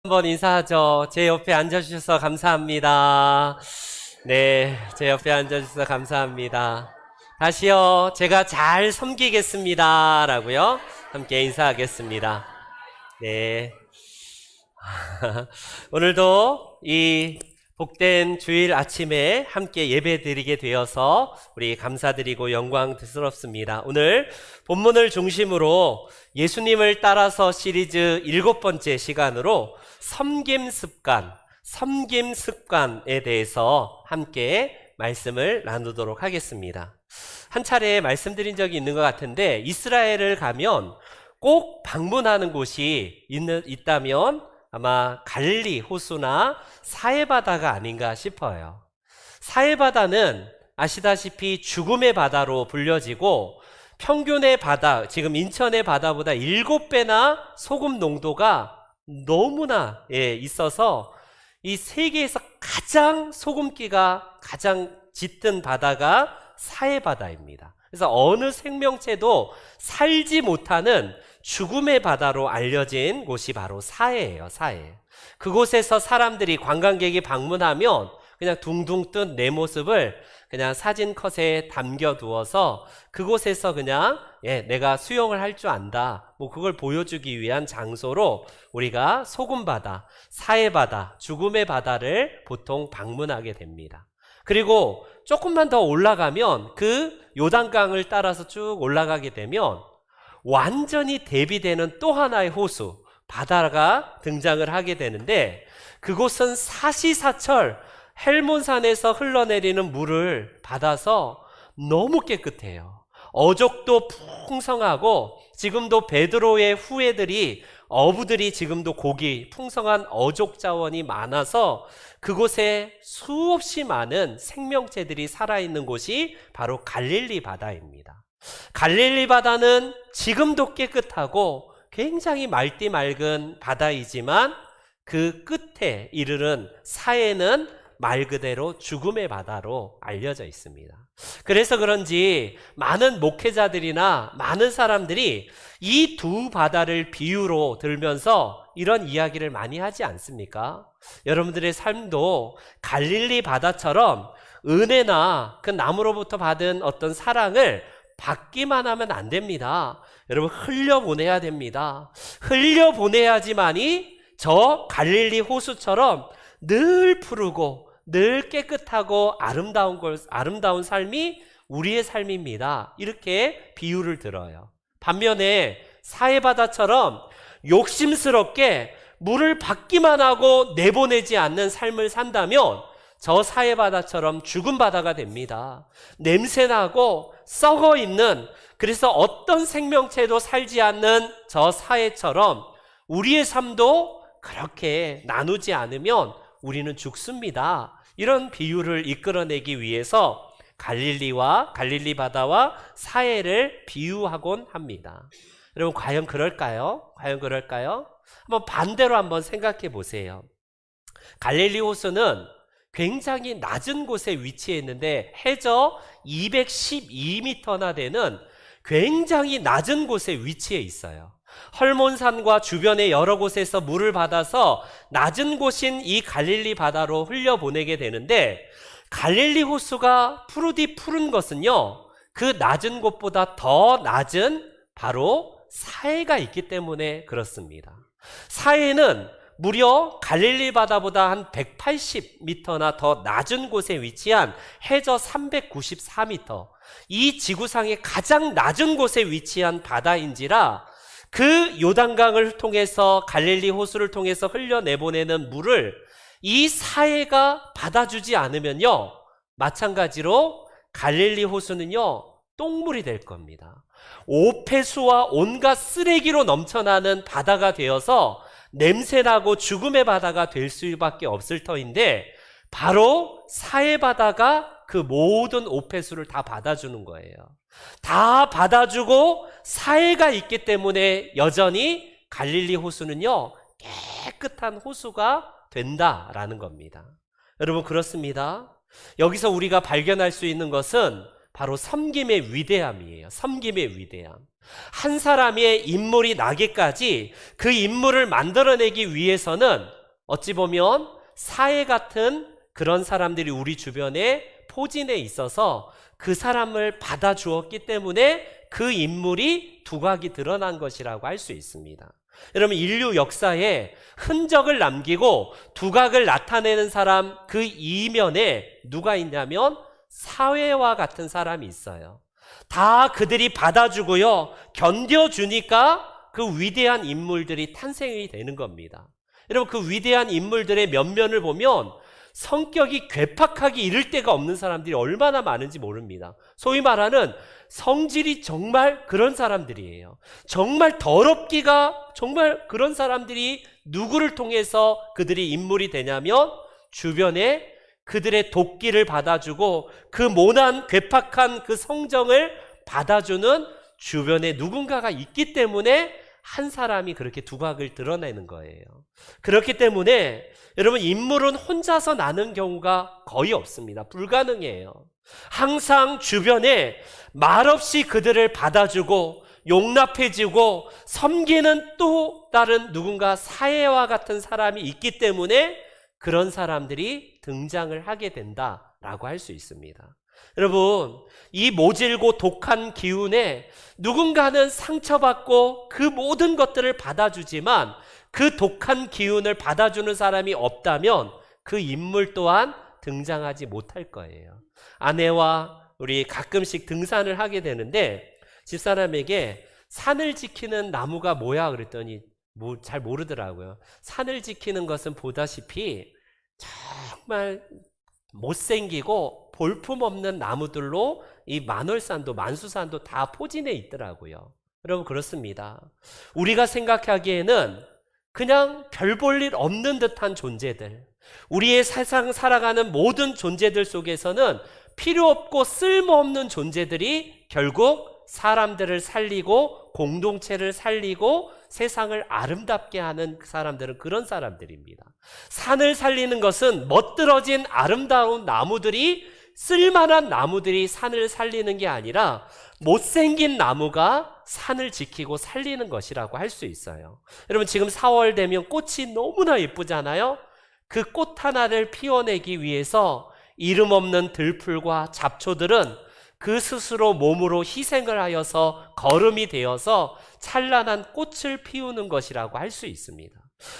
한번 인사하죠. 제 옆에 앉아주셔서 감사합니다. 네, 제 옆에 앉아주셔서 감사합니다. 다시요, 제가 잘 섬기겠습니다. 라고요. 함께 인사하겠습니다. 네. 오늘도 이 복된 주일 아침에 함께 예배 드리게 되어서 우리 감사드리고 영광스럽습니다. 오늘 본문을 중심으로 예수님을 따라서 시리즈 7번째 시간으로 섬김 습관에 대해서 함께 말씀을 나누도록 하겠습니다. 한 차례 말씀드린 적이 있는 것 같은데, 이스라엘을 가면 꼭 방문하는 곳이 있다면 아마 갈릴리 호수나 사해바다가 아닌가 싶어요. 사해바다는 아시다시피 죽음의 바다로 불려지고, 평균의 바다, 지금 인천의 바다보다 7배나 소금 농도가 너무나 있어서 이 세계에서 가장 소금기가 가장 짙은 바다가 사해바다입니다. 그래서 어느 생명체도 살지 못하는 죽음의 바다로 알려진 곳이 바로 사해예요. 사해. 그곳에서 사람들이, 관광객이 방문하면 그냥 둥둥 뜬 내 모습을 그냥 사진컷에 담겨두어서 그곳에서 그냥 내가 수영을 할 줄 안다, 그걸 보여주기 위한 장소로 우리가 소금바다, 사해바다, 죽음의 바다를 보통 방문하게 됩니다. 그리고 조금만 더 올라가면, 그 요단강을 따라서 쭉 올라가게 되면 완전히 대비되는 또 하나의 호수, 바다가 등장을 하게 되는데, 그곳은 사시사철 헬몬산에서 흘러내리는 물을 받아서 너무 깨끗해요. 어족도 풍성하고, 지금도 베드로의 후예들이, 어부들이 지금도 고기, 풍성한 어족 자원이 많아서 그곳에 수없이 많은 생명체들이 살아있는 곳이 바로 갈릴리 바다입니다. 갈릴리 바다는 지금도 깨끗하고 굉장히 맑디 맑은 바다이지만, 그 끝에 이르는 사해는 말 그대로 죽음의 바다로 알려져 있습니다. 그래서 그런지 많은 목회자들이나 많은 사람들이 이 두 바다를 비유로 들면서 이런 이야기를 많이 하지 않습니까? 여러분들의 삶도 갈릴리 바다처럼 은혜나 그 남으로부터 받은 어떤 사랑을 받기만 하면 안 됩니다. 여러분, 흘려보내야 됩니다. 흘려보내야지만이 저 갈릴리 호수처럼 늘 푸르고 늘 깨끗하고 아름다운 삶이 우리의 삶입니다. 이렇게 비유를 들어요. 반면에 사해바다처럼 욕심스럽게 물을 받기만 하고 내보내지 않는 삶을 산다면 저 사해바다처럼 죽은 바다가 됩니다. 냄새나고 썩어 있는, 그래서 어떤 생명체도 살지 않는 저 사해처럼 우리의 삶도 그렇게 나누지 않으면 우리는 죽습니다. 이런 비유를 이끌어내기 위해서 갈릴리 바다와 사해를 비유하곤 합니다. 여러분, 과연 그럴까요? 한번 반대로 한번 생각해 보세요. 갈릴리 호수는 굉장히 낮은 곳에 위치해 있는데, 해저 212m나 되는 굉장히 낮은 곳에 위치해 있어요. 헐몬산과 주변의 여러 곳에서 물을 받아서 낮은 곳인 이 갈릴리 바다로 흘려보내게 되는데, 갈릴리 호수가 푸른 것은요, 그 낮은 곳보다 더 낮은 바로 사해가 있기 때문에 그렇습니다. 사해는 무려 갈릴리 바다보다 한 180m나 더 낮은 곳에 위치한 해저 394m, 이 지구상의 가장 낮은 곳에 위치한 바다인지라 그 요단강을 통해서, 갈릴리 호수를 통해서 흘려내보내는 물을 이 사해가 받아주지 않으면요, 마찬가지로 갈릴리 호수는요, 똥물이 될 겁니다. 오폐수와 온갖 쓰레기로 넘쳐나는 바다가 되어서 냄새나고 죽음의 바다가 될 수밖에 없을 터인데, 바로 사해바다가 그 모든 오폐수를 다 받아주는 거예요. 다 받아주고 사해가 있기 때문에 여전히 갈릴리 호수는요, 깨끗한 호수가 된다라는 겁니다. 여러분, 그렇습니다. 여기서 우리가 발견할 수 있는 것은 바로 섬김의 위대함이에요. 섬김의 위대함. 한 사람의 인물이 나기까지 그 인물을 만들어내기 위해서는 어찌 보면 사회 같은 그런 사람들이 우리 주변에 포진해 있어서 그 사람을 받아주었기 때문에 그 인물이 두각이 드러난 것이라고 할 수 있습니다. 여러분, 인류 역사에 흔적을 남기고 두각을 나타내는 사람 그 이면에 누가 있냐면 사회와 같은 사람이 있어요. 다 그들이 받아주고요, 견뎌주니까 그 위대한 인물들이 탄생이 되는 겁니다. 여러분, 그 위대한 인물들의 면면을 보면 성격이 괴팍하기 이를 데가 없는 사람들이 얼마나 많은지 모릅니다. 소위 말하는 성질이 정말 그런 사람들이에요. 정말 더럽기가 정말 그런 사람들이 누구를 통해서 그들이 인물이 되냐면 주변에 그들의 도끼를 받아주고 그 모난 괴팍한 그 성정을 받아주는 주변에 누군가가 있기 때문에 한 사람이 그렇게 두각을 드러내는 거예요. 그렇기 때문에 여러분, 인물은 혼자서 나는 경우가 거의 없습니다. 불가능해요. 항상 주변에 말없이 그들을 받아주고 용납해주고 섬기는 또 다른 누군가 사회와 같은 사람이 있기 때문에 그런 사람들이 등장을 하게 된다라고 할 수 있습니다. 여러분, 이 모질고 독한 기운에 누군가는 상처받고 그 모든 것들을 받아주지만 그 독한 기운을 받아주는 사람이 없다면 그 인물 또한 등장하지 못할 거예요. 아내와 우리 가끔씩 등산을 하게 되는데 집사람에게 산을 지키는 나무가 뭐야 그랬더니 잘 모르더라고요. 산을 지키는 것은 보다시피 정말 못생기고 볼품없는 나무들로 이 만월산도 만수산도 다 포진해 있더라고요. 여러분, 그렇습니다. 우리가 생각하기에는 그냥 별 볼 일 없는 듯한 존재들, 우리의 세상 살아가는 모든 존재들 속에서는 필요 없고 쓸모없는 존재들이 결국 사람들을 살리고 공동체를 살리고 세상을 아름답게 하는 사람들은 그런 사람들입니다. 산을 살리는 것은 멋들어진 아름다운 나무들이, 쓸만한 나무들이 산을 살리는 게 아니라 못생긴 나무가 산을 지키고 살리는 것이라고 할 수 있어요. 여러분, 지금 4월 되면 꽃이 너무나 예쁘잖아요. 그 꽃 하나를 피워내기 위해서 이름 없는 들풀과 잡초들은 그 스스로 몸으로 희생을 하여서 거름이 되어서 찬란한 꽃을 피우는 것이라고 할 수 있습니다.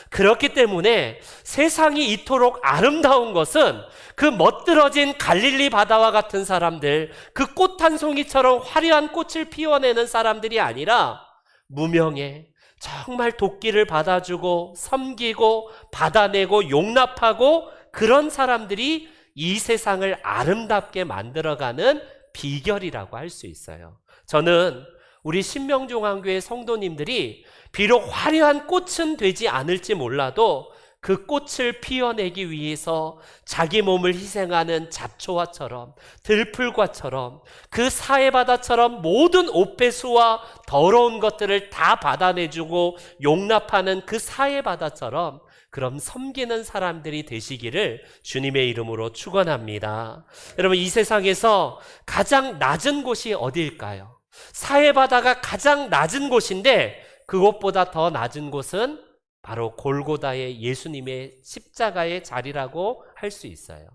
그렇기 때문에 세상이 이토록 아름다운 것은 그 멋들어진 갈릴리 바다와 같은 사람들, 그 꽃 한 송이처럼 화려한 꽃을 피워내는 사람들이 아니라 무명에 정말 도끼를 받아주고 섬기고 받아내고 용납하고 그런 사람들이 이 세상을 아름답게 만들어가는 비결이라고 할 수 있어요. 저는 우리 신명종안교회 성도님들이 비록 화려한 꽃은 되지 않을지 몰라도 그 꽃을 피워내기 위해서 자기 몸을 희생하는 잡초와처럼 들풀과처럼 그 사해바다처럼 모든 옥배수와 더러운 것들을 다 받아내주고 용납하는 그 사해바다처럼 그럼 섬기는 사람들이 되시기를 주님의 이름으로 축원합니다. 여러분, 이 세상에서 가장 낮은 곳이 어디일까요? 사해바다가 가장 낮은 곳인데 그것보다 더 낮은 곳은 바로 골고다의 예수님의 십자가의 자리라고 할 수 있어요.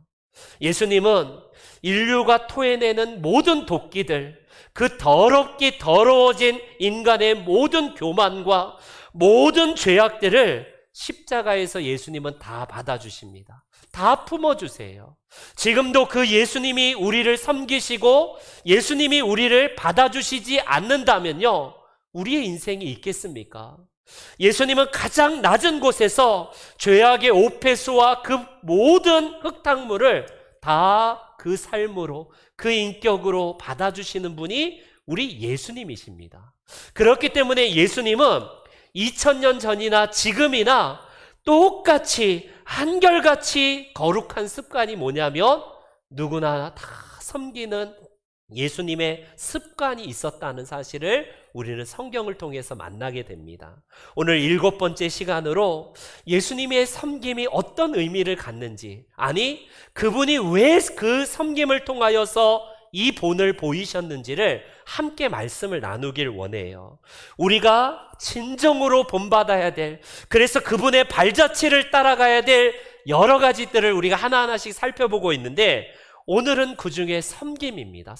예수님은 인류가 토해내는 모든 도끼들, 그 더럽게 더러워진 인간의 모든 교만과 모든 죄악들을 십자가에서 예수님은 다 받아주십니다. 다 품어주세요. 지금도 그 예수님이 우리를 섬기시고 예수님이 우리를 받아주시지 않는다면요, 우리의 인생이 있겠습니까? 예수님은 가장 낮은 곳에서 죄악의 오폐수와 그 모든 흙탕물을 다 그 삶으로, 그 인격으로 받아주시는 분이 우리 예수님이십니다. 그렇기 때문에 예수님은 2000년 전이나 지금이나 똑같이 한결같이 거룩한 습관이 뭐냐면 누구나 다 섬기는 예수님의 습관이 있었다는 사실을 우리는 성경을 통해서 만나게 됩니다. 오늘 7번째 시간으로 예수님의 섬김이 어떤 의미를 갖는지, 아니 그분이 왜 그 섬김을 통하여서 이 본을 보이셨는지를 함께 말씀을 나누길 원해요. 우리가 진정으로 본받아야 될, 그래서 그분의 발자취를 따라가야 될 여러 가지들을 우리가 하나하나씩 살펴보고 있는데, 오늘은 그 중에 섬김입니다.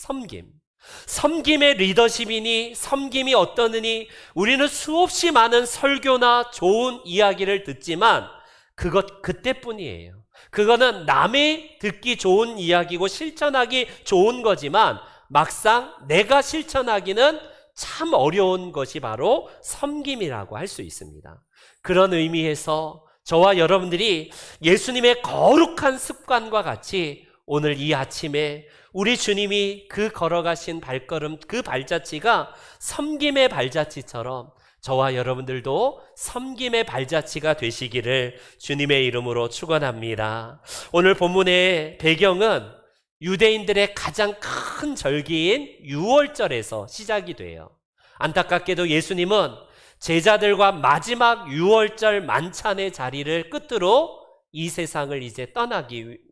섬김의 리더십이니 섬김이 어떠느니, 우리는 수없이 많은 설교나 좋은 이야기를 듣지만 그때뿐이에요. 그거는 남의 듣기 좋은 이야기고 실천하기 좋은 거지만 막상 내가 실천하기는 참 어려운 것이 바로 섬김이라고 할 수 있습니다. 그런 의미에서 저와 여러분들이 예수님의 거룩한 습관과 같이 오늘 이 아침에 우리 주님이 그 걸어가신 발걸음, 그 발자취가 섬김의 발자취처럼 저와 여러분들도 섬김의 발자취가 되시기를 주님의 이름으로 축원합니다. 오늘 본문의 배경은 유대인들의 가장 큰 절기인 유월절에서 시작이 돼요. 안타깝게도 예수님은 제자들과 마지막 유월절 만찬의 자리를 끝으로 이 세상을 이제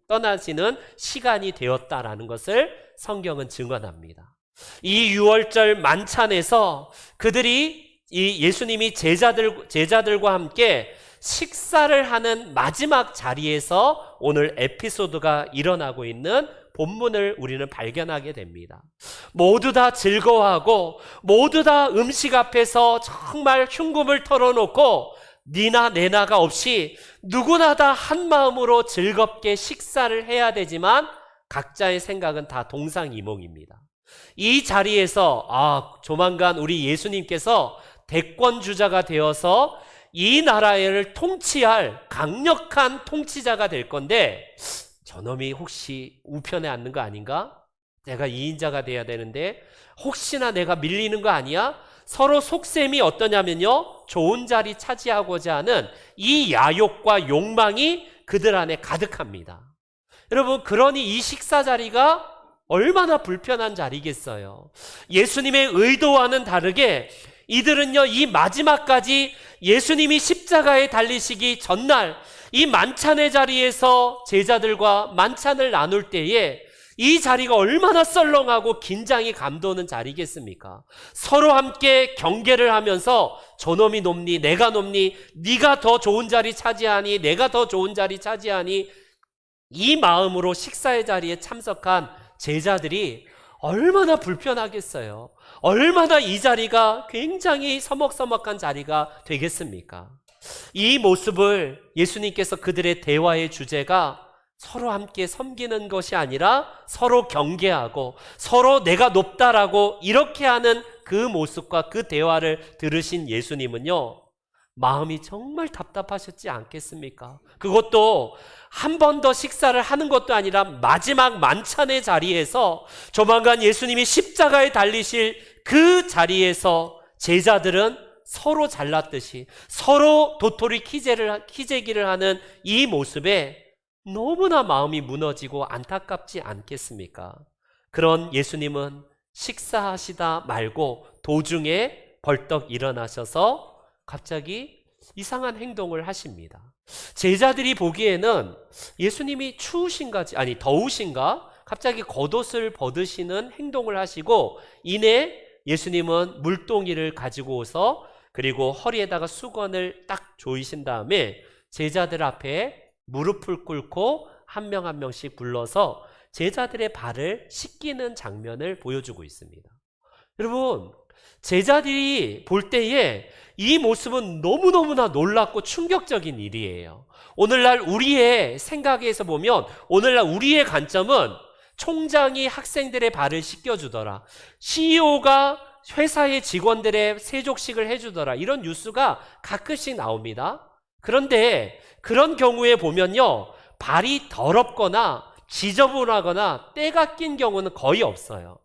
떠나시는 시간이 되었다라는 것을 성경은 증언합니다. 이 유월절 만찬에서 그들이 이 예수님이 제자들과 함께 식사를 하는 마지막 자리에서 오늘 에피소드가 일어나고 있는 본문을 우리는 발견하게 됩니다. 모두 다 즐거워하고 모두 다 음식 앞에서 정말 흉금을 털어놓고 니나 내나가 없이 누구나 다 한 마음으로 즐겁게 식사를 해야 되지만 각자의 생각은 다 동상이몽입니다. 이 자리에서 조만간 우리 예수님께서 대권주자가 되어서 이 나라를 통치할 강력한 통치자가 될 건데 저놈이 혹시 우편에 앉는 거 아닌가? 내가 2인자가 돼야 되는데 혹시나 내가 밀리는 거 아니야? 서로 속셈이 어떠냐면요, 좋은 자리 차지하고자 하는 이 야욕과 욕망이 그들 안에 가득합니다. 여러분, 그러니 이 식사 자리가 얼마나 불편한 자리겠어요. 예수님의 의도와는 다르게 이들은요, 이 마지막까지 예수님이 십자가에 달리시기 전날 이 만찬의 자리에서 제자들과 만찬을 나눌 때에 이 자리가 얼마나 썰렁하고 긴장이 감도는 자리겠습니까? 서로 함께 경계를 하면서 저놈이 높니 내가 높니, 네가 더 좋은 자리 차지하니 내가 더 좋은 자리 차지하니, 이 마음으로 식사의 자리에 참석한 제자들이 얼마나 불편하겠어요. 얼마나 이 자리가 굉장히 서먹서먹한 자리가 되겠습니까? 이 모습을 예수님께서 그들의 대화의 주제가 서로 함께 섬기는 것이 아니라 서로 경계하고 서로 내가 높다라고 이렇게 하는 그 모습과 그 대화를 들으신 예수님은요, 마음이 정말 답답하셨지 않겠습니까? 그것도 한 번 더 식사를 하는 것도 아니라 마지막 만찬의 자리에서 조만간 예수님이 십자가에 달리실 그 자리에서 제자들은 서로 잘났듯이 서로 도토리 키재기를 하는 이 모습에 너무나 마음이 무너지고 안타깝지 않겠습니까? 그런 예수님은 식사하시다 말고 도중에 벌떡 일어나셔서 갑자기 이상한 행동을 하십니다. 제자들이 보기에는 예수님이 더우신가? 갑자기 겉옷을 벗으시는 행동을 하시고, 이내 예수님은 물동이를 가지고 오서 그리고 허리에다가 수건을 딱 조이신 다음에 제자들 앞에 무릎을 꿇고 한 명 한 명씩 불러서 제자들의 발을 씻기는 장면을 보여주고 있습니다. 여러분, 제자들이 볼 때에 이 모습은 너무너무나 놀랍고 충격적인 일이에요. 오늘날 우리의 생각에서 보면, 오늘날 우리의 관점은 총장이 학생들의 발을 씻겨주더라, CEO가 회사의 직원들의 세족식을 해주더라, 이런 뉴스가 가끔씩 나옵니다. 그런데 그런 경우에 보면요, 발이 더럽거나 지저분하거나 때가 낀 경우는 거의 없어요.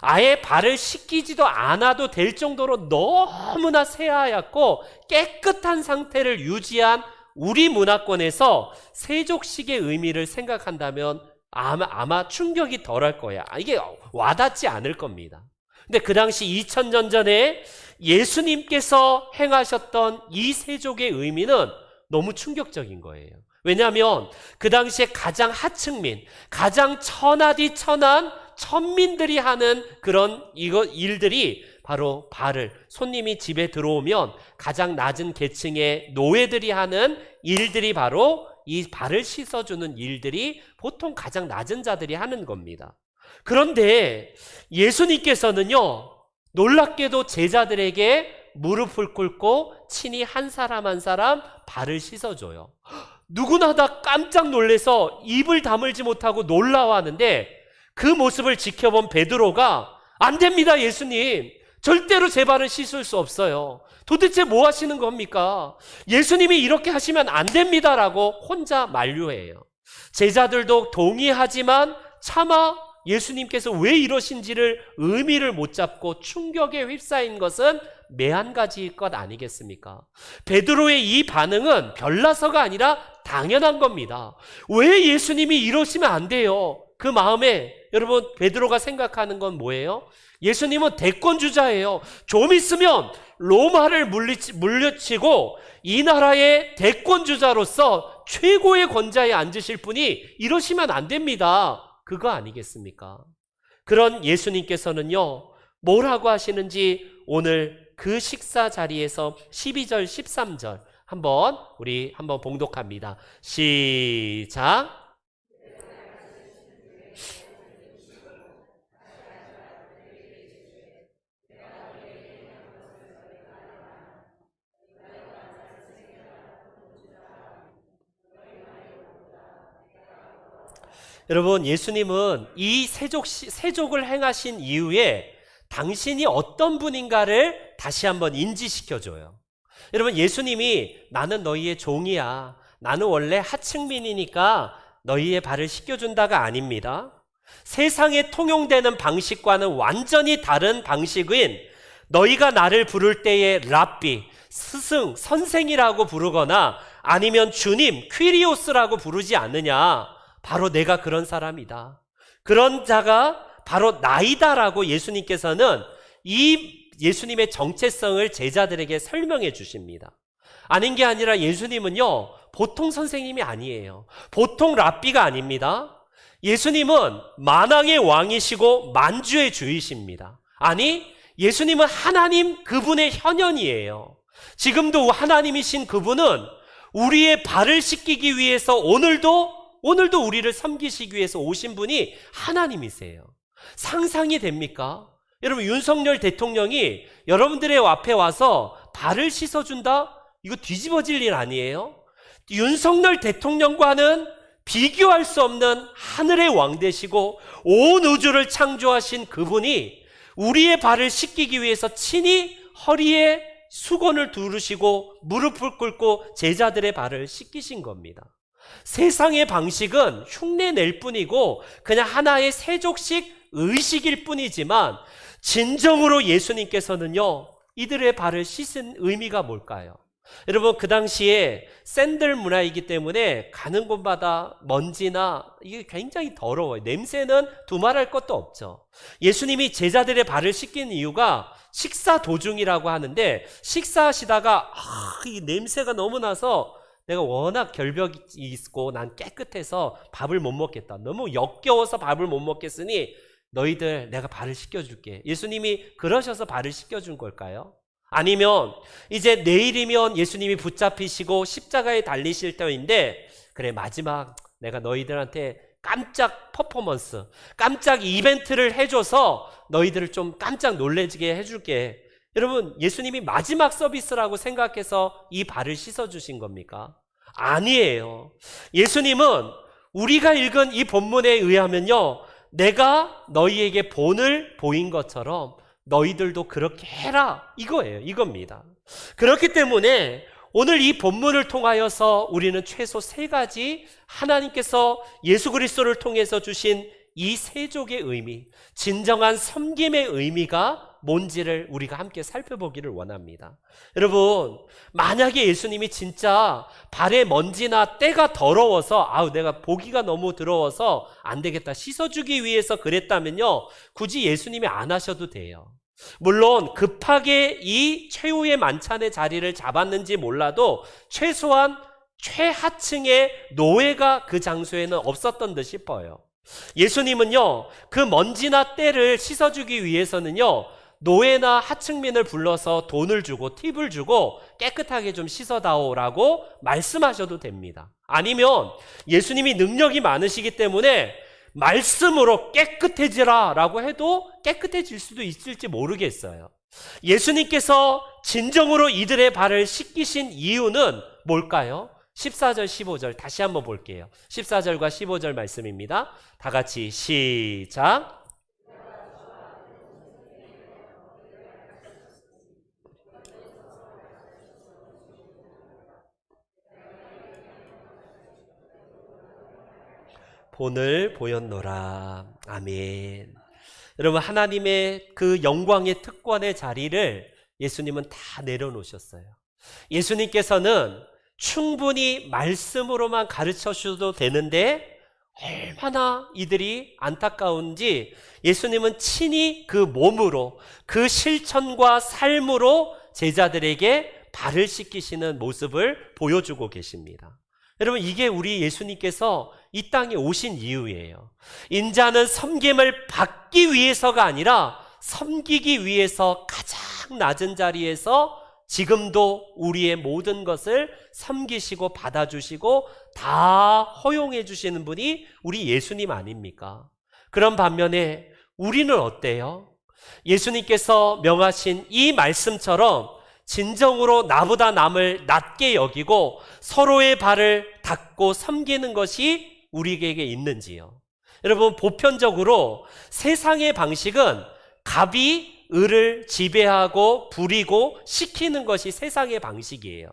아예 발을 씻기지도 않아도 될 정도로 너무나 새하얗고 깨끗한 상태를 유지한 우리 문화권에서 세족식의 의미를 생각한다면 아마 충격이 덜할 거야. 이게 와닿지 않을 겁니다. 근데 그 당시 2000년 전에 예수님께서 행하셨던 이 세족의 의미는 너무 충격적인 거예요. 왜냐하면 그 당시에 가장 하층민, 가장 천하디 천한 천민들이 하는 그런 일들이 바로 발을, 손님이 집에 들어오면 가장 낮은 계층의 노예들이 하는 일들이 바로 이 발을 씻어주는 일들이 보통 가장 낮은 자들이 하는 겁니다. 그런데 예수님께서는요, 놀랍게도 제자들에게 무릎을 꿇고 친히 한 사람 한 사람 발을 씻어줘요. 누구나 다 깜짝 놀라서 입을 다물지 못하고 놀라워하는데, 그 모습을 지켜본 베드로가 안 됩니다, 예수님. 절대로 제 발은 씻을 수 없어요. 도대체 뭐 하시는 겁니까? 예수님이 이렇게 하시면 안 됩니다라고 혼자 만류해요. 제자들도 동의하지만 차마 예수님께서 왜 이러신지를 의미를 못 잡고 충격에 휩싸인 것은 매한 가지일 것 아니겠습니까? 베드로의 이 반응은 별나서가 아니라 당연한 겁니다. 왜 예수님이 이러시면 안 돼요? 그 마음에 여러분, 베드로가 생각하는 건 뭐예요? 예수님은 대권주자예요. 좀 있으면 로마를 물리치고 이 나라의 대권주자로서 최고의 권좌에 앉으실 분이 이러시면 안 됩니다. 그거 아니겠습니까? 그런 예수님께서는요, 뭐라고 하시는지 오늘 그 식사 자리에서 12절, 13절 우리 한번 봉독합니다. 시작. 여러분, 예수님은 이 세족을 행하신 이후에 당신이 어떤 분인가를 다시 한번 인지시켜줘요. 여러분, 예수님이 나는 너희의 종이야, 나는 원래 하층민이니까 너희의 발을 씻겨준다가 아닙니다. 세상에 통용되는 방식과는 완전히 다른 방식인, 너희가 나를 부를 때에 랍비, 스승, 선생이라고 부르거나 아니면 주님, 퀴리오스라고 부르지 않느냐. 바로 내가 그런 사람이다. 그런 자가 바로 나이다라고 예수님께서는 이 예수님의 정체성을 제자들에게 설명해 주십니다. 아닌 게 아니라 예수님은요, 보통 선생님이 아니에요. 보통 랍비가 아닙니다. 예수님은 만왕의 왕이시고 만주의 주이십니다. 아니, 예수님은 하나님 그분의 현현이에요. 지금도 하나님이신 그분은 우리의 발을 씻기기 위해서 오늘도 우리를 섬기시기 위해서 오신 분이 하나님이세요. 상상이 됩니까? 여러분, 윤석열 대통령이 여러분들의 앞에 와서 발을 씻어준다? 이거 뒤집어질 일 아니에요? 윤석열 대통령과는 비교할 수 없는 하늘의 왕 되시고 온 우주를 창조하신 그분이 우리의 발을 씻기기 위해서 친히 허리에 수건을 두르시고 무릎을 꿇고 제자들의 발을 씻기신 겁니다. 세상의 방식은 흉내 낼 뿐이고 그냥 하나의 세족식 의식일 뿐이지만, 진정으로 예수님께서는요, 이들의 발을 씻은 의미가 뭘까요? 여러분, 그 당시에 샌들 문화이기 때문에 가는 곳마다 먼지나 이게 굉장히 더러워요. 냄새는 두말할 것도 없죠. 예수님이 제자들의 발을 씻긴 이유가 식사 도중이라고 하는데, 식사하시다가 이 냄새가 너무 나서 내가 워낙 결벽이 있고 난 깨끗해서 밥을 못 먹겠다, 너무 역겨워서 밥을 못 먹겠으니 너희들 내가 발을 씻겨줄게. 예수님이 그러셔서 발을 씻겨준 걸까요? 아니면 이제 내일이면 예수님이 붙잡히시고 십자가에 달리실 때인데, 그래 마지막 내가 너희들한테 깜짝 퍼포먼스, 깜짝 이벤트를 해줘서 너희들을 좀 깜짝 놀래지게 해줄게. 여러분, 예수님이 마지막 서비스라고 생각해서 이 발을 씻어주신 겁니까? 아니에요. 예수님은 우리가 읽은 이 본문에 의하면요, 내가 너희에게 본을 보인 것처럼 너희들도 그렇게 해라, 이거예요. 이겁니다. 그렇기 때문에 오늘 이 본문을 통하여서 우리는 최소 3가지 하나님께서 예수 그리스도를 통해서 주신 이 세족의 의미, 진정한 섬김의 의미가 뭔지를 우리가 함께 살펴보기를 원합니다. 여러분, 만약에 예수님이 진짜 발에 먼지나 때가 더러워서 내가 보기가 너무 더러워서 안 되겠다, 씻어주기 위해서 그랬다면요, 굳이 예수님이 안 하셔도 돼요. 물론 급하게 이 최후의 만찬의 자리를 잡았는지 몰라도 최소한 최하층의 노예가 그 장소에는 없었던 듯 싶어요. 예수님은요, 그 먼지나 때를 씻어주기 위해서는요, 노예나 하층민을 불러서 돈을 주고 팁을 주고 깨끗하게 좀 씻어다오라고 말씀하셔도 됩니다. 아니면 예수님이 능력이 많으시기 때문에 말씀으로 깨끗해지라 라고 해도 깨끗해질 수도 있을지 모르겠어요. 예수님께서 진정으로 이들의 발을 씻기신 이유는 뭘까요? 14절 15절 다시 한번 볼게요. 14절과 15절 말씀입니다. 다 같이 시작. 본을 보였노라. 아멘. 여러분, 하나님의 그 영광의 특권의 자리를 예수님은 다 내려놓으셨어요. 예수님께서는 충분히 말씀으로만 가르쳐 주셔도 되는데 얼마나 이들이 안타까운지 예수님은 친히 그 몸으로, 그 실천과 삶으로 제자들에게 발을 씻기시는 모습을 보여주고 계십니다. 여러분, 이게 우리 예수님께서 이 땅에 오신 이유예요. 인자는 섬김을 받기 위해서가 아니라 섬기기 위해서 가장 낮은 자리에서 지금도 우리의 모든 것을 섬기시고 받아주시고 다 허용해 주시는 분이 우리 예수님 아닙니까? 그런 반면에 우리는 어때요? 예수님께서 명하신 이 말씀처럼 진정으로 나보다 남을 낮게 여기고 서로의 발을 닦고 섬기는 것이 우리에게 있는지요? 여러분, 보편적으로 세상의 방식은 갑이 을을 지배하고 부리고 시키는 것이 세상의 방식이에요.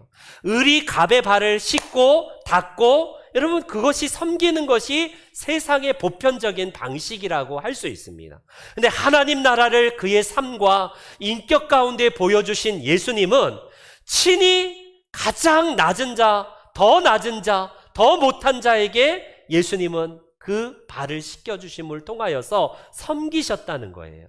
을이 갑의 발을 씻고 닦고, 여러분, 그것이 섬기는 것이 세상의 보편적인 방식이라고 할 수 있습니다. 근데 하나님 나라를 그의 삶과 인격 가운데 보여주신 예수님은 친히 가장 낮은 자, 더 낮은 자, 더 못한 자에게 예수님은 그 발을 씻겨주심을 통하여서 섬기셨다는 거예요.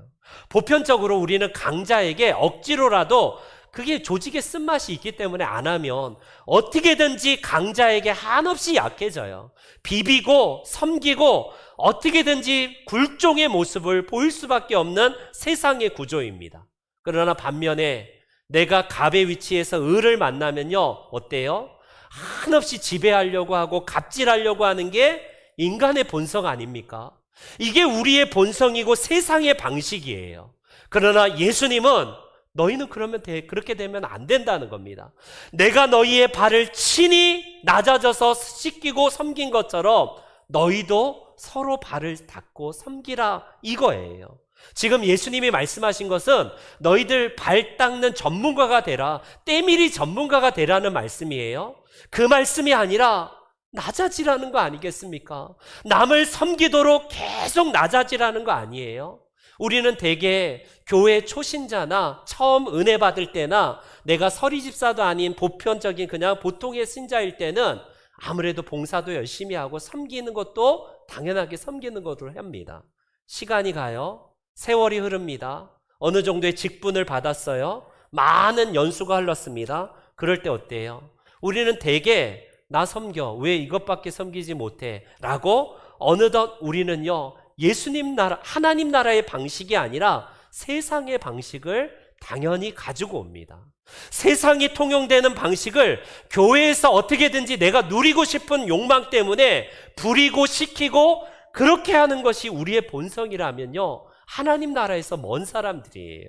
보편적으로 우리는 강자에게 억지로라도, 그게 조직의 쓴맛이 있기 때문에 안 하면 어떻게든지 강자에게 한없이 약해져요. 비비고 섬기고 어떻게든지 굴종의 모습을 보일 수밖에 없는 세상의 구조입니다. 그러나 반면에 내가 갑의 위치에서 을을 만나면요, 어때요? 한없이 지배하려고 하고 갑질하려고 하는 게 인간의 본성 아닙니까? 이게 우리의 본성이고 세상의 방식이에요. 그러나 예수님은 너희는 그러면 그렇게 되면 안 된다는 겁니다. 내가 너희의 발을 친히 낮아져서 씻기고 섬긴 것처럼 너희도 서로 발을 닦고 섬기라, 이거예요. 지금 예수님이 말씀하신 것은 너희들 발 닦는 전문가가 되라, 때밀이 전문가가 되라는 말씀이에요. 그 말씀이 아니라 낮아지라는 거 아니겠습니까? 남을 섬기도록 계속 낮아지라는 거 아니에요? 우리는 대개 교회 초신자나 처음 은혜 받을 때나 내가 서리집사도 아닌 보편적인 그냥 보통의 신자일 때는 아무래도 봉사도 열심히 하고 섬기는 것도 당연하게 섬기는 것으로 합니다. 시간이 가요. 세월이 흐릅니다. 어느 정도의 직분을 받았어요. 많은 연수가 흘렀습니다. 그럴 때 어때요? 우리는 대개 나 섬겨, 왜 이것밖에 섬기지 못해? 라고 어느덧 우리는요, 예수님 나라, 하나님 나라의 방식이 아니라 세상의 방식을 당연히 가지고 옵니다. 세상이 통용되는 방식을 교회에서 어떻게든지 내가 누리고 싶은 욕망 때문에 부리고 시키고 그렇게 하는 것이 우리의 본성이라면요, 하나님 나라에서 먼 사람들이에요.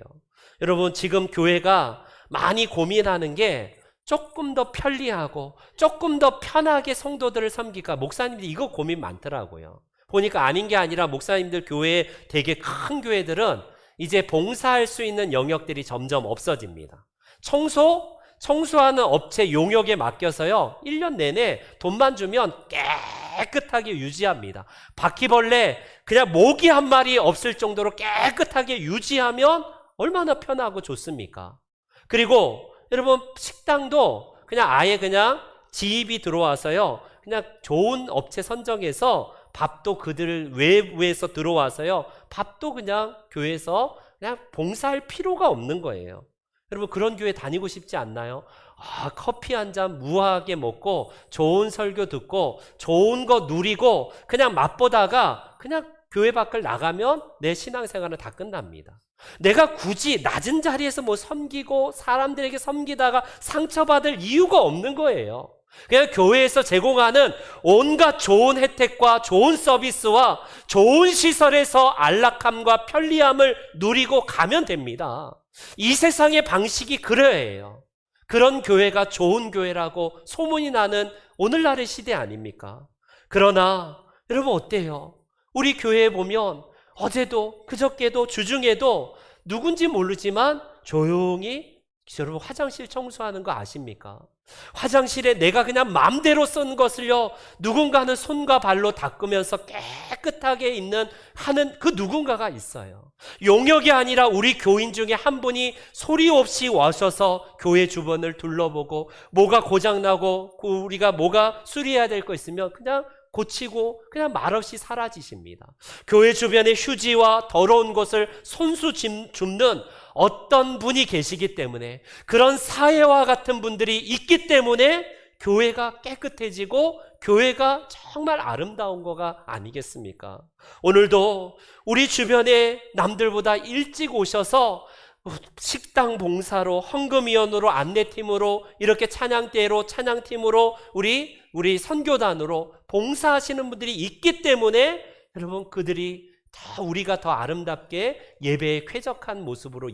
여러분, 지금 교회가 많이 고민하는 게 조금 더 편리하고 조금 더 편하게 성도들을 섬기까, 목사님들이 이거 고민 많더라고요. 보니까 아닌 게 아니라 목사님들 교회, 되게 큰 교회들은 이제 봉사할 수 있는 영역들이 점점 없어집니다. 청소하는 업체 용역에 맡겨서요, 1년 내내 돈만 주면 깨끗하게 유지합니다. 바퀴벌레 그냥 모기 한 마리 없을 정도로 깨끗하게 유지하면 얼마나 편하고 좋습니까? 그리고 여러분, 식당도 그냥 아예 그냥 지입이 들어와서요, 그냥 좋은 업체 선정해서 밥도 그들 외부에서 들어와서요, 밥도 그냥 교회에서 그냥 봉사할 필요가 없는 거예요. 여러분, 그런 교회 다니고 싶지 않나요? 커피 한 잔 무하게 먹고 좋은 설교 듣고 좋은 거 누리고 그냥 맛보다가 그냥 교회 밖을 나가면 내 신앙생활은 다 끝납니다. 내가 굳이 낮은 자리에서 뭐 섬기고 사람들에게 섬기다가 상처받을 이유가 없는 거예요. 그냥 교회에서 제공하는 온갖 좋은 혜택과 좋은 서비스와 좋은 시설에서 안락함과 편리함을 누리고 가면 됩니다. 이 세상의 방식이 그래요. 그런 교회가 좋은 교회라고 소문이 나는 오늘날의 시대 아닙니까? 그러나 여러분 어때요? 우리 교회에 보면 어제도 그저께도 주중에도 누군지 모르지만 조용히 여러분 화장실 청소하는 거 아십니까? 화장실에 내가 그냥 맘대로 쓴 것을요 누군가는 손과 발로 닦으면서 깨끗하게 하는 그 누군가가 있어요. 용역이 아니라 우리 교인 중에 한 분이 소리 없이 와셔서 교회 주변을 둘러보고 뭐가 고장나고 우리가 뭐가 수리해야 될 거 있으면 그냥 고치고 그냥 말없이 사라지십니다. 교회 주변에 휴지와 더러운 것을 손수 줍는 어떤 분이 계시기 때문에, 그런 사회와 같은 분들이 있기 때문에 교회가 깨끗해지고 교회가 정말 아름다운 거가 아니겠습니까? 오늘도 우리 주변에 남들보다 일찍 오셔서 식당 봉사로, 헌금위원으로, 안내팀으로, 이렇게 찬양대로, 찬양팀으로, 우리 선교단으로 봉사하시는 분들이 있기 때문에 여러분 그들이 우리가 더 아름답게 예배에 쾌적한 모습으로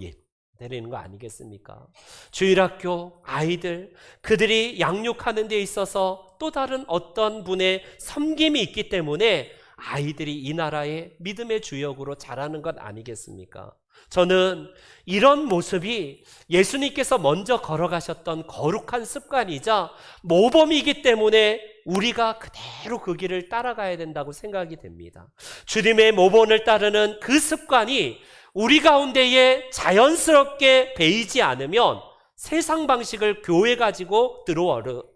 드리는 거 아니겠습니까? 주일학교 아이들, 그들이 양육하는 데 있어서 또 다른 어떤 분의 섬김이 있기 때문에 아이들이 이 나라의 믿음의 주역으로 자라는 것 아니겠습니까? 저는 이런 모습이 예수님께서 먼저 걸어가셨던 거룩한 습관이자 모범이기 때문에 우리가 그대로 그 길을 따라가야 된다고 생각이 됩니다. 주님의 모범을 따르는 그 습관이 우리 가운데에 자연스럽게 배이지 않으면 세상 방식을 교회 가지고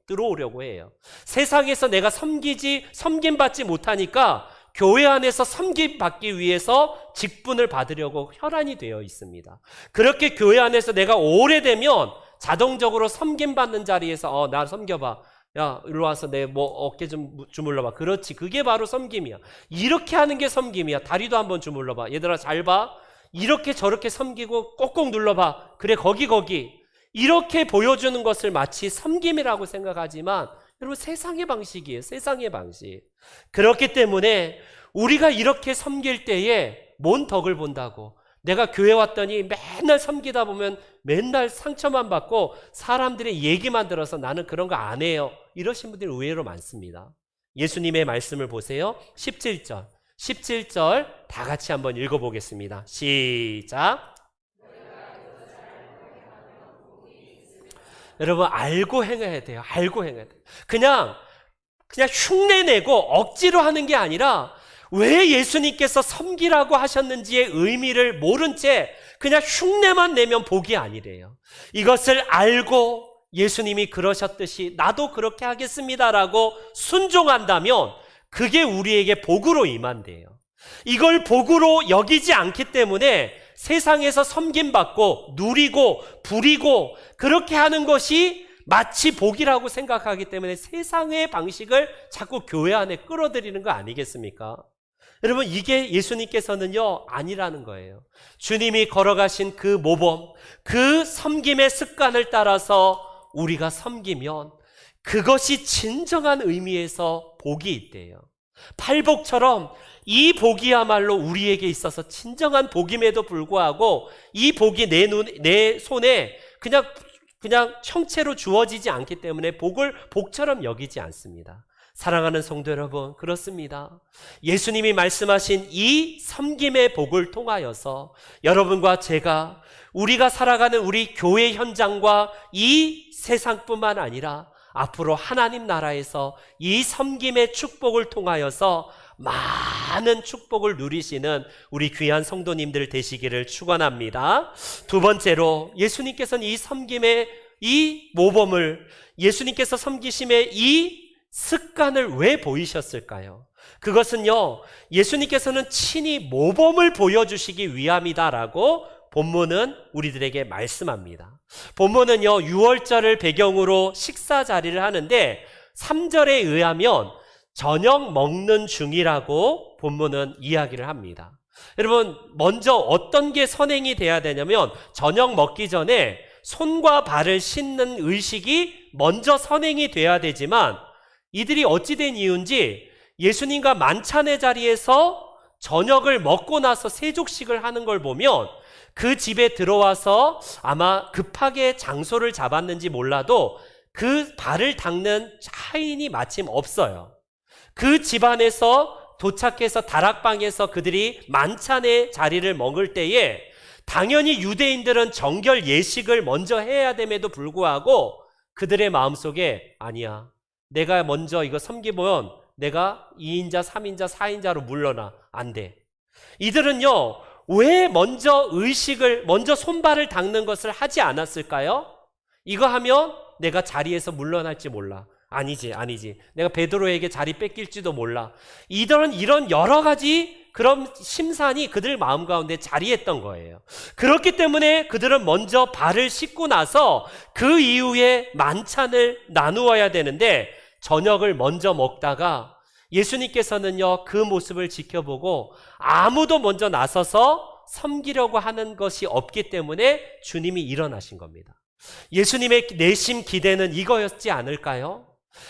들어오려고 해요. 세상에서 내가 섬김받지 못하니까 교회 안에서 섬김받기 위해서 직분을 받으려고 혈안이 되어 있습니다. 그렇게 교회 안에서 내가 오래되면 자동적으로 섬김받는 자리에서 나 섬겨봐. 야, 일로 와서 내 어깨 좀 주물러봐. 그렇지, 그게 바로 섬김이야. 이렇게 하는 게 섬김이야. 다리도 한번 주물러봐. 얘들아 잘 봐. 이렇게 저렇게 섬기고 꼭꼭 눌러봐. 그래, 거기 이렇게 보여주는 것을 마치 섬김이라고 생각하지만 여러분 세상의 방식이에요. 세상의 방식. 그렇기 때문에 우리가 이렇게 섬길 때에 뭔 덕을 본다고, 내가 교회 왔더니 맨날 섬기다 보면 맨날 상처만 받고 사람들의 얘기만 들어서 나는 그런 거 안 해요, 이러신 분들이 의외로 많습니다. 예수님의 말씀을 보세요. 17절 다 같이 한번 읽어보겠습니다. 시작. 여러분 알고 행해야 돼요. 알고 행해야 돼요. 그냥 흉내내고 억지로 하는 게 아니라 왜 예수님께서 섬기라고 하셨는지의 의미를 모른 채 그냥 흉내만 내면 복이 아니래요. 이것을 알고 예수님이 그러셨듯이 나도 그렇게 하겠습니다라고 순종한다면 그게 우리에게 복으로 임한대요. 이걸 복으로 여기지 않기 때문에 세상에서 섬김받고 누리고 부리고 그렇게 하는 것이 마치 복이라고 생각하기 때문에 세상의 방식을 자꾸 교회 안에 끌어들이는 거 아니겠습니까? 여러분 이게 예수님께서는요 아니라는 거예요. 주님이 걸어가신 그 모범, 그 섬김의 습관을 따라서 우리가 섬기면 그것이 진정한 의미에서 복이 있대요. 팔복처럼 이 복이야말로 우리에게 있어서 진정한 복임에도 불구하고 이 복이 내 손에 그냥 형체로 주어지지 않기 때문에 복을 복처럼 여기지 않습니다. 사랑하는 성도 여러분, 그렇습니다. 예수님이 말씀하신 이 섬김의 복을 통하여서 여러분과 제가, 우리가 살아가는 우리 교회 현장과 이 세상뿐만 아니라 앞으로 하나님 나라에서 이 섬김의 축복을 통하여서 많은 축복을 누리시는 우리 귀한 성도님들 되시기를 축원합니다. 두 번째로 예수님께서는 이 섬김의 이 모범을, 예수님께서 섬기심의 이 습관을 왜 보이셨을까요? 그것은요 예수님께서는 친히 모범을 보여주시기 위함이다라고 본문은 우리들에게 말씀합니다. 본문은요, 유월절을 배경으로 식사 자리를 하는데 3절에 의하면 저녁 먹는 중이라고 본문은 이야기를 합니다. 여러분, 먼저 어떤 게 선행이 돼야 되냐면 저녁 먹기 전에 손과 발을 씻는 의식이 먼저 선행이 돼야 되지만 이들이 어찌된 이유인지 예수님과 만찬의 자리에서 저녁을 먹고 나서 세족식을 하는 걸 보면 그 집에 들어와서 아마 급하게 장소를 잡았는지 몰라도 그 발을 닦는 하인이 마침 없어요. 그 집안에서 도착해서 다락방에서 그들이 만찬의 자리를 먹을 때에 당연히 유대인들은 정결 예식을 먼저 해야 됨에도 불구하고 그들의 마음속에 아니야, 내가 먼저 이거 섬기면 내가 2인자, 3인자, 4인자로 물러나. 안 돼. 이들은요, 왜 먼저 먼저 손발을 닦는 것을 하지 않았을까요? 이거 하면 내가 자리에서 물러날지 몰라. 아니지. 내가 베드로에게 자리 뺏길지도 몰라. 이들은 이런 여러 가지 그런 심산이 그들 마음 가운데 자리했던 거예요. 그렇기 때문에 그들은 먼저 발을 씻고 나서 그 이후에 만찬을 나누어야 되는데 저녁을 먼저 먹다가 예수님께서는요, 그 모습을 지켜보고 아무도 먼저 나서서 섬기려고 하는 것이 없기 때문에 주님이 일어나신 겁니다. 예수님의 내심 기대는 이거였지 않을까요?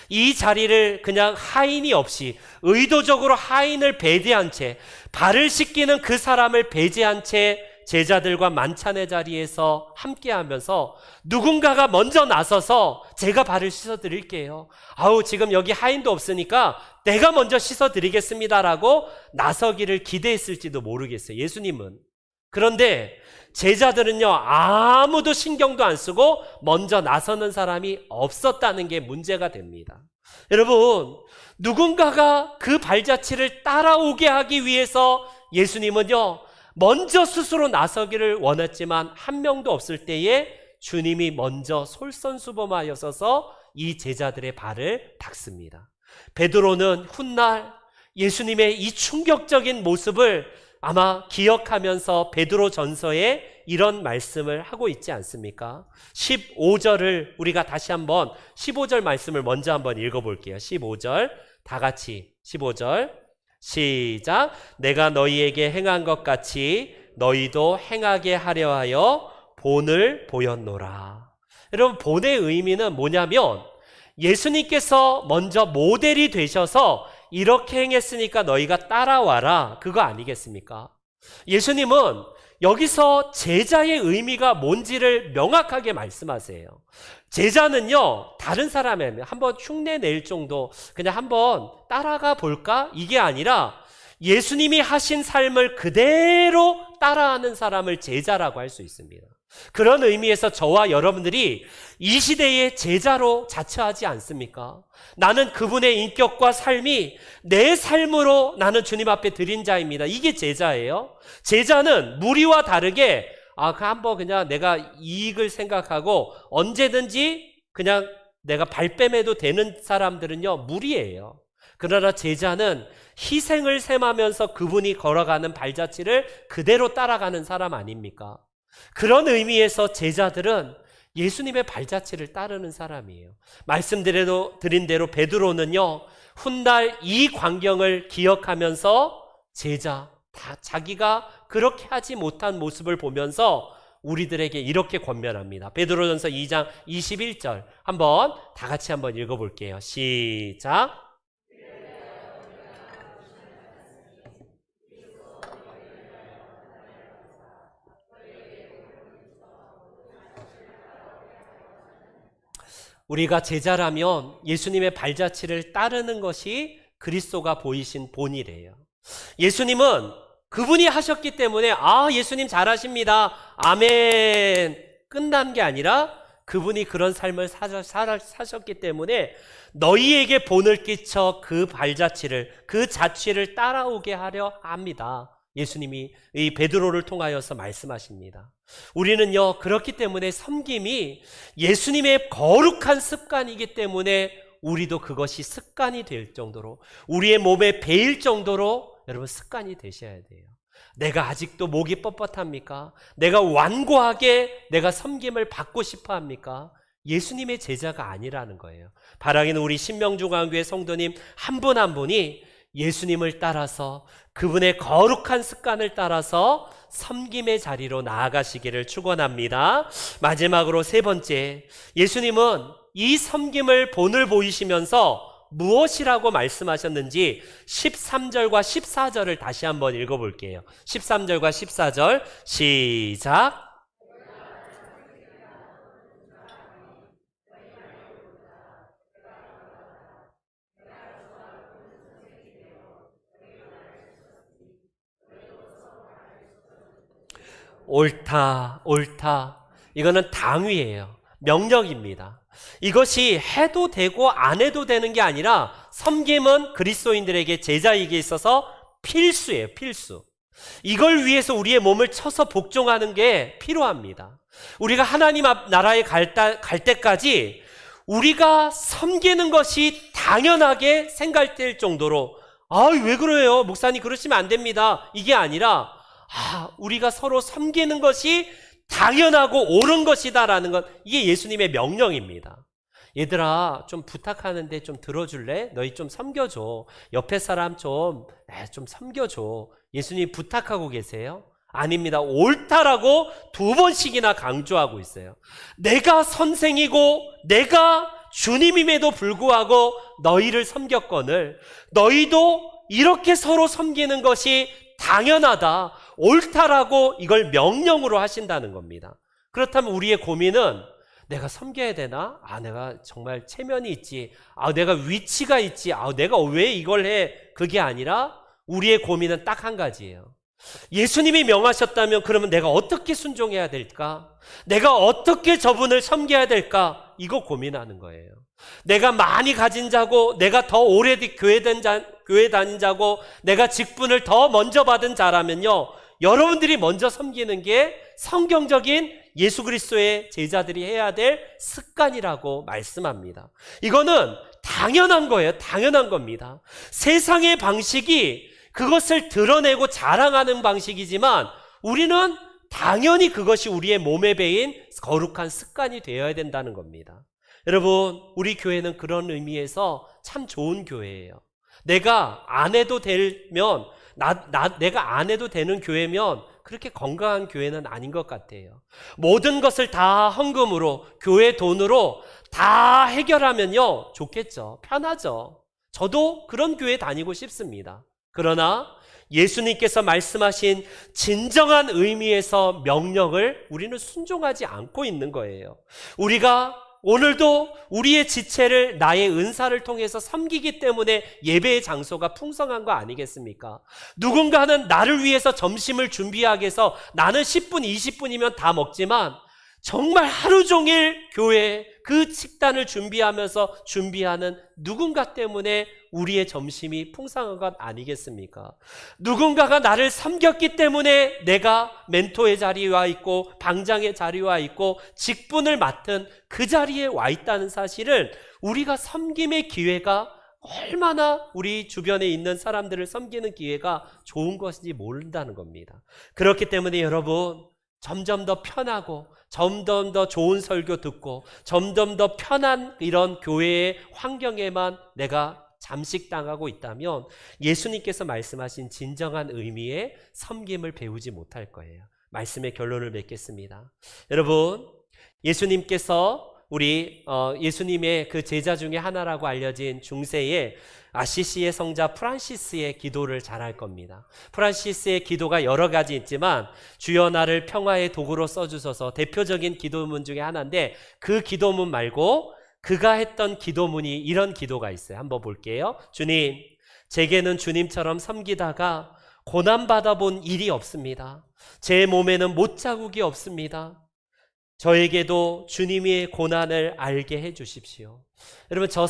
이 자리를 그냥 하인이 없이 의도적으로 하인을 배제한 채 발을 씻기는 그 사람을 배제한 채 제자들과 만찬의 자리에서 함께하면서 누군가가 먼저 나서서 제가 발을 씻어드릴게요. 지금 여기 하인도 없으니까 내가 먼저 씻어드리겠습니다라고 나서기를 기대했을지도 모르겠어요, 예수님은. 그런데 제자들은요, 아무도 신경도 안 쓰고 먼저 나서는 사람이 없었다는 게 문제가 됩니다. 여러분, 누군가가 그 발자취를 따라오게 하기 위해서 예수님은요, 먼저 스스로 나서기를 원했지만 한 명도 없을 때에 주님이 먼저 솔선수범하여서 이 제자들의 발을 닦습니다. 베드로는 훗날 예수님의 이 충격적인 모습을 아마 기억하면서 베드로 전서에 이런 말씀을 하고 있지 않습니까? 15절을 우리가 다시 한번 15절 말씀을 먼저 한번 읽어볼게요. 15절 다 같이 15절 시작. 내가 너희에게 행한 것 같이 너희도 행하게 하려 하여 본을 보였노라. 여러분, 본의 의미는 뭐냐면 예수님께서 먼저 모델이 되셔서 이렇게 행했으니까 너희가 따라와라, 그거 아니겠습니까? 예수님은 여기서 제자의 의미가 뭔지를 명확하게 말씀하세요. 제자는요, 다른 사람의 한번 흉내 낼 정도, 그냥 한번 따라가 볼까? 이게 아니라 예수님이 하신 삶을 그대로 따라하는 사람을 제자라고 할 수 있습니다. 그런 의미에서 저와 여러분들이 이 시대의 제자로 자처하지 않습니까? 나는 그분의 인격과 삶이 내 삶으로 나는 주님 앞에 드린 자입니다. 이게 제자예요. 제자는 무리와 다르게 한번 그냥 내가 이익을 생각하고 언제든지 그냥 내가 발뺌해도 되는 사람들은요, 무리예요. 그러나 제자는 희생을 셈하면서 그분이 걸어가는 발자취를 그대로 따라가는 사람 아닙니까? 그런 의미에서 제자들은 예수님의 발자취를 따르는 사람이에요. 말씀드린 대로 베드로는요, 훗날 이 광경을 기억하면서 자기가 그렇게 하지 못한 모습을 보면서 우리들에게 이렇게 권면합니다. 베드로전서 2장 21절 한번 다 같이 한번 읽어볼게요. 시작. 우리가 제자라면 예수님의 발자취를 따르는 것이 그리스도가 보이신 본이래요. 예수님은 그분이 하셨기 때문에 예수님 잘하십니다, 아멘, 끝난 게 아니라 그분이 그런 삶을 사셨기 때문에 너희에게 본을 끼쳐 그 발자취를, 그 자취를 따라오게 하려 합니다. 예수님이 이 베드로를 통하여서 말씀하십니다. 우리는요, 그렇기 때문에 섬김이 예수님의 거룩한 습관이기 때문에 우리도 그것이 습관이 될 정도로, 우리의 몸에 배일 정도로 여러분 습관이 되셔야 돼요. 내가 아직도 목이 뻣뻣합니까? 내가 완고하게 내가 섬김을 받고 싶어 합니까? 예수님의 제자가 아니라는 거예요. 바라기는 우리 신명중앙교회 성도님 한 분 한 분이 예수님을 따라서 그분의 거룩한 습관을 따라서 섬김의 자리로 나아가시기를 축원합니다. 마지막으로 세 번째, 예수님은 이 섬김을 본을 보이시면서 무엇이라고 말씀하셨는지 13절과 14절을 다시 한번 읽어볼게요. 13절과 14절 시작. 옳다, 옳다. 이거는 당위예요. 명령입니다. 이것이 해도 되고 안 해도 되는 게 아니라 섬김은 그리스도인들에게 제자에게 있어서 필수예요, 필수. 이걸 위해서 우리의 몸을 쳐서 복종하는 게 필요합니다. 우리가 하나님 앞 나라에 갈 때까지 우리가 섬기는 것이 당연하게 생각될 정도로 왜 그래요? 목사님 그러시면 안 됩니다. 이게 아니라 우리가 서로 섬기는 것이 당연하고 옳은 것이다라는 것, 이게 예수님의 명령입니다. 얘들아 좀 부탁하는데 좀 들어줄래? 너희 좀 섬겨줘. 옆에 사람 좀 섬겨줘. 예수님 부탁하고 계세요? 아닙니다. 옳다라고 2번씩이나 강조하고 있어요. 내가 선생이고 내가 주님임에도 불구하고 너희를 섬겼거늘 너희도 이렇게 서로 섬기는 것이 당연하다, 옳다라고 이걸 명령으로 하신다는 겁니다. 그렇다면 우리의 고민은 내가 섬겨야 되나? 내가 정말 체면이 있지. 내가 위치가 있지. 내가 왜 이걸 해? 그게 아니라 우리의 고민은 딱 한 가지예요. 예수님이 명하셨다면 그러면 내가 어떻게 순종해야 될까? 내가 어떻게 저분을 섬겨야 될까? 이거 고민하는 거예요. 내가 많이 가진 자고 내가 더 오래 교회 다닌 자고 내가 직분을 더 먼저 받은 자라면요, 여러분들이 먼저 섬기는 게 성경적인 예수 그리스도의 제자들이 해야 될 습관이라고 말씀합니다. 이거는 당연한 거예요. 당연한 겁니다. 세상의 방식이 그것을 드러내고 자랑하는 방식이지만 우리는 당연히 그것이 우리의 몸에 배인 거룩한 습관이 되어야 된다는 겁니다. 여러분, 우리 교회는 그런 의미에서 참 좋은 교회예요. 내가 안 해도 되면 내가 안 해도 되는 교회면 그렇게 건강한 교회는 아닌 것 같아요. 모든 것을 다 헌금으로, 교회 돈으로 다 해결하면요 좋겠죠. 편하죠. 저도 그런 교회 다니고 싶습니다. 그러나 예수님께서 말씀하신 진정한 의미에서 명령을 우리는 순종하지 않고 있는 거예요. 우리가 오늘도 우리의 지체를 나의 은사를 통해서 섬기기 때문에 예배의 장소가 풍성한 거 아니겠습니까? 누군가는 나를 위해서 점심을 준비하기 위해서 나는 10분, 20분이면 다 먹지만 정말 하루 종일 교회에 그 식단을 준비하는 누군가 때문에 우리의 점심이 풍성한 것 아니겠습니까? 누군가가 나를 섬겼기 때문에 내가 멘토의 자리에 와 있고 방장의 자리에 와 있고 직분을 맡은 그 자리에 와 있다는 사실을, 우리가 섬김의 기회가 얼마나 우리 주변에 있는 사람들을 섬기는 기회가 좋은 것인지 모른다는 겁니다. 그렇기 때문에 여러분, 점점 더 편하고 점점 더 좋은 설교 듣고 점점 더 편한 이런 교회의 환경에만 내가 잠식당하고 있다면 예수님께서 말씀하신 진정한 의미의 섬김을 배우지 못할 거예요. 말씀의 결론을 맺겠습니다. 여러분, 예수님께서 예수님의 그 제자 중에 하나라고 알려진 중세의 아시시의 성자 프란시스의 기도를 잘 알 겁니다. 프란시스의 기도가 여러 가지 있지만 주여 나를 평화의 도구로 써주셔서 대표적인 기도문 중에 하나인데, 그 기도문 말고 그가 했던 기도문이 이런 기도가 있어요. 한번 볼게요. 주님, 제게는 주님처럼 섬기다가 고난받아 본 일이 없습니다. 제 몸에는 못자국이 없습니다. 저에게도 주님의 고난을 알게 해주십시오. 여러분, 저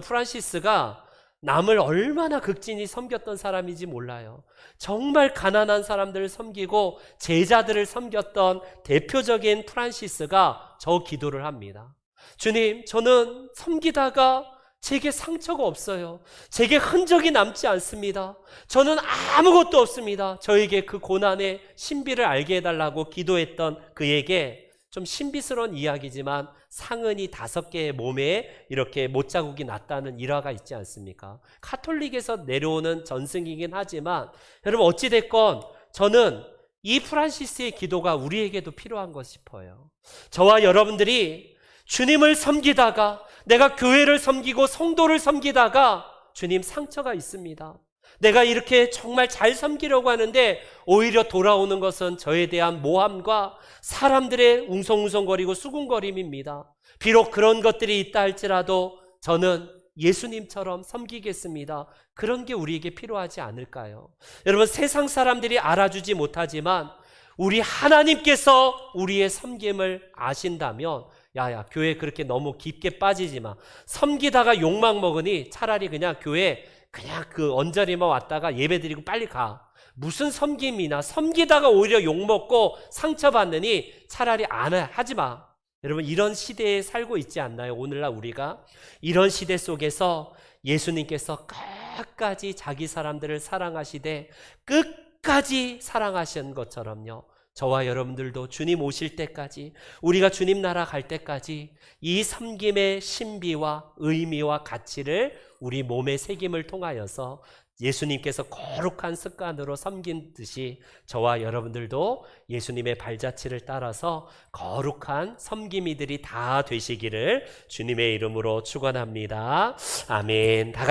프란시스가 남을 얼마나 극진히 섬겼던 사람인지 몰라요. 정말 가난한 사람들을 섬기고 제자들을 섬겼던 대표적인 프란시스가 저 기도를 합니다. 주님, 저는 섬기다가 제게 상처가 없어요. 제게 흔적이 남지 않습니다. 저는 아무것도 없습니다. 저에게 그 고난의 신비를 알게 해달라고 기도했던 그에게 좀 신비스러운 이야기지만 상흔이 5개의 몸에 이렇게 못자국이 났다는 일화가 있지 않습니까? 카톨릭에서 내려오는 전승이긴 하지만 여러분 어찌됐건 저는 이 프란시스의 기도가 우리에게도 필요한 것 싶어요. 저와 여러분들이 주님을 섬기다가 내가 교회를 섬기고 성도를 섬기다가 주님 상처가 있습니다. 내가 이렇게 정말 잘 섬기려고 하는데 오히려 돌아오는 것은 저에 대한 모함과 사람들의 웅성웅성거리고 수군거림입니다. 비록 그런 것들이 있다 할지라도 저는 예수님처럼 섬기겠습니다. 그런 게 우리에게 필요하지 않을까요? 여러분 세상 사람들이 알아주지 못하지만 우리 하나님께서 우리의 섬김을 아신다면 야야 교회 그렇게 너무 깊게 빠지지 마. 섬기다가 욕망 먹으니 차라리 그냥 교회 그냥 그 언저리만 왔다가 예배드리고 빨리 가. 무슨 섬김이나 섬기다가 오히려 욕먹고 상처받느니 차라리 안 하지 마. 여러분 이런 시대에 살고 있지 않나요? 오늘날 우리가 이런 시대 속에서 예수님께서 끝까지 자기 사람들을 사랑하시되 끝까지 사랑하신 것처럼요, 저와 여러분들도 주님 오실 때까지, 우리가 주님 나라 갈 때까지 이 섬김의 신비와 의미와 가치를 우리 몸의 새김을 통하여서 예수님께서 거룩한 습관으로 섬긴 듯이 저와 여러분들도 예수님의 발자취를 따라서 거룩한 섬김이들이 다 되시기를 주님의 이름으로 축원합니다. 아멘. 다 같이